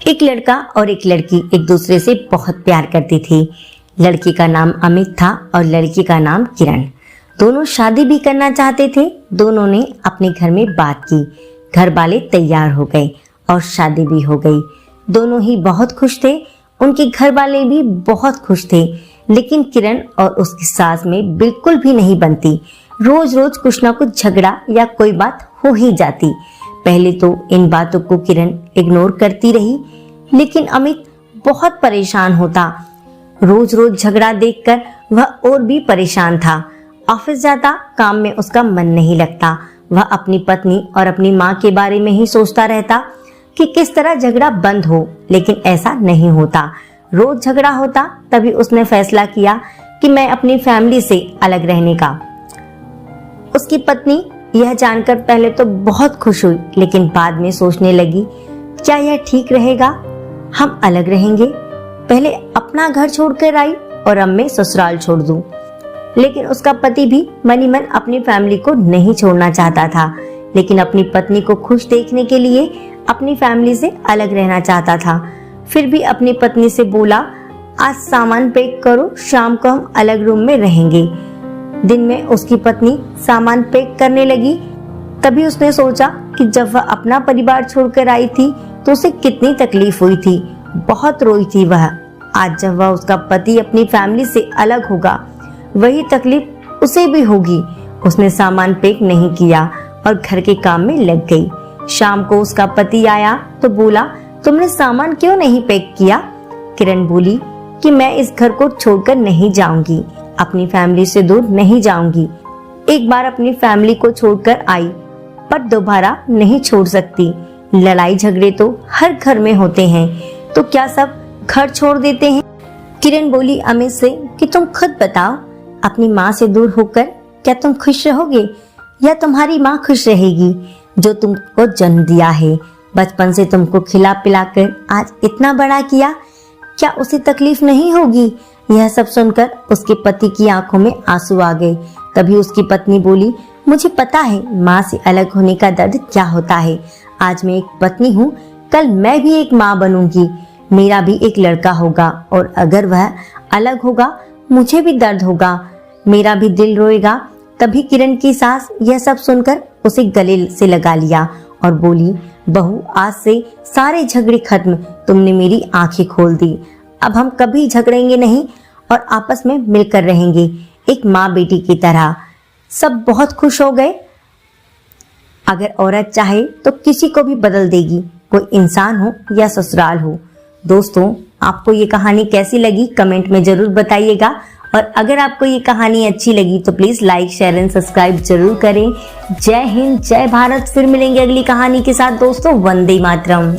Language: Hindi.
एक लड़का और एक लड़की एक दूसरे से बहुत प्यार करती थी। लड़की का नाम अमित था और लड़की का नाम किरण। दोनों शादी भी करना चाहते थे। दोनों ने अपने घर में बात की, घर वाले तैयार हो गए और शादी भी हो गई। दोनों ही बहुत खुश थे, उनके घर वाले भी बहुत खुश थे। लेकिन किरण और उसकी सास में बिल्कुल भी नहीं बनती। रोज रोज कुछ ना कुछ झगड़ा या कोई बात हो ही जाती। पहले तो इन बातों को किरण इग्नोर करती रही, लेकिन अमित बहुत परेशान होता। रोज रोज झगड़ा देखकर वह और भी परेशान था। ऑफिस जाता, काम में उसका मन नहीं लगता। वह अपनी पत्नी और अपनी माँ के बारे में ही सोचता रहता कि किस तरह झगड़ा बंद हो, लेकिन ऐसा नहीं होता। रोज झगड़ा होता। तभी उसने फैसला किया कि मैं अपनी फैमिली से अलग रहने का। उसकी पत्नी यह जानकर पहले तो बहुत खुश हुई, लेकिन बाद में सोचने लगी, क्या यह ठीक रहेगा? हम अलग रहेंगे। पहले अपना घर छोड़कर आई और अब मैं ससुराल छोड़ दूं। लेकिन उसका पति भी मनी मन अपनी फैमिली को नहीं छोड़ना चाहता था, लेकिन अपनी पत्नी को खुश देखने के लिए अपनी फैमिली से अलग रहना चाहता था। फिर भी अपनी पत्नी से बोला, आज सामान पैक करो, शाम को हम अलग रूम में रहेंगे। दिन में उसकी पत्नी सामान पैक करने लगी। तभी उसने सोचा कि जब वह अपना परिवार छोड़कर आई थी तो उसे कितनी तकलीफ हुई थी। बहुत रोई थी वह। आज जब वह उसका पति अपनी फैमिली से अलग होगा, वही तकलीफ उसे भी होगी। उसने सामान पैक नहीं किया और घर के काम में लग गई। शाम को उसका पति आया तो बोला, तुमने सामान क्यों नहीं पैक किया? किरण बोली कि मैं इस घर को छोड़कर नहीं जाऊंगी, अपनी फैमिली से दूर नहीं जाऊंगी। एक बार अपनी फैमिली को छोड़कर आई, पर दोबारा नहीं छोड़ सकती। लड़ाई झगड़े तो हर घर में होते हैं, तो क्या सब घर छोड़ देते हैं? किरण बोली अमित से कि तुम खुद बताओ, अपनी माँ से दूर होकर क्या तुम खुश रहोगे या तुम्हारी माँ खुश रहेगी जो तुमको जन्म दिया है, बचपन से तुमको खिला पिलाकर आज इतना बड़ा किया? क्या उसे तकलीफ नहीं होगी? यह सब सुनकर उसके पति की आंखों में आंसू आ गए। तभी उसकी पत्नी बोली, मुझे पता है माँ से अलग होने का दर्द क्या होता है। आज मैं एक पत्नी हूँ, कल मैं भी एक माँ बनूंगी। मेरा भी एक लड़का होगा और अगर वह अलग होगा मुझे भी दर्द होगा, मेरा भी दिल रोएगा। तभी किरण की सास यह सब सुनकर उसे गले से लगा लिया और बोली, बहू आज से सारे झगड़े खत्म, तुमने मेरी आंखें खोल दी। अब हम कभी झगड़ेंगे नहीं और आपस में मिलकर रहेंगे, एक माँ बेटी की तरह। सब बहुत खुश हो गए। अगर औरत चाहे तो किसी को भी बदल देगी, कोई इंसान हो या ससुराल हो। दोस्तों, आपको ये कहानी कैसी लगी कमेंट में जरूर बताइएगा। और अगर आपको ये कहानी अच्छी लगी तो please like, share and subscribe जरूर करें। जय हिंद, जय भारत। फिर मिलेंगे अगली कहानी के साथ दोस्तों। वंदे मातरम।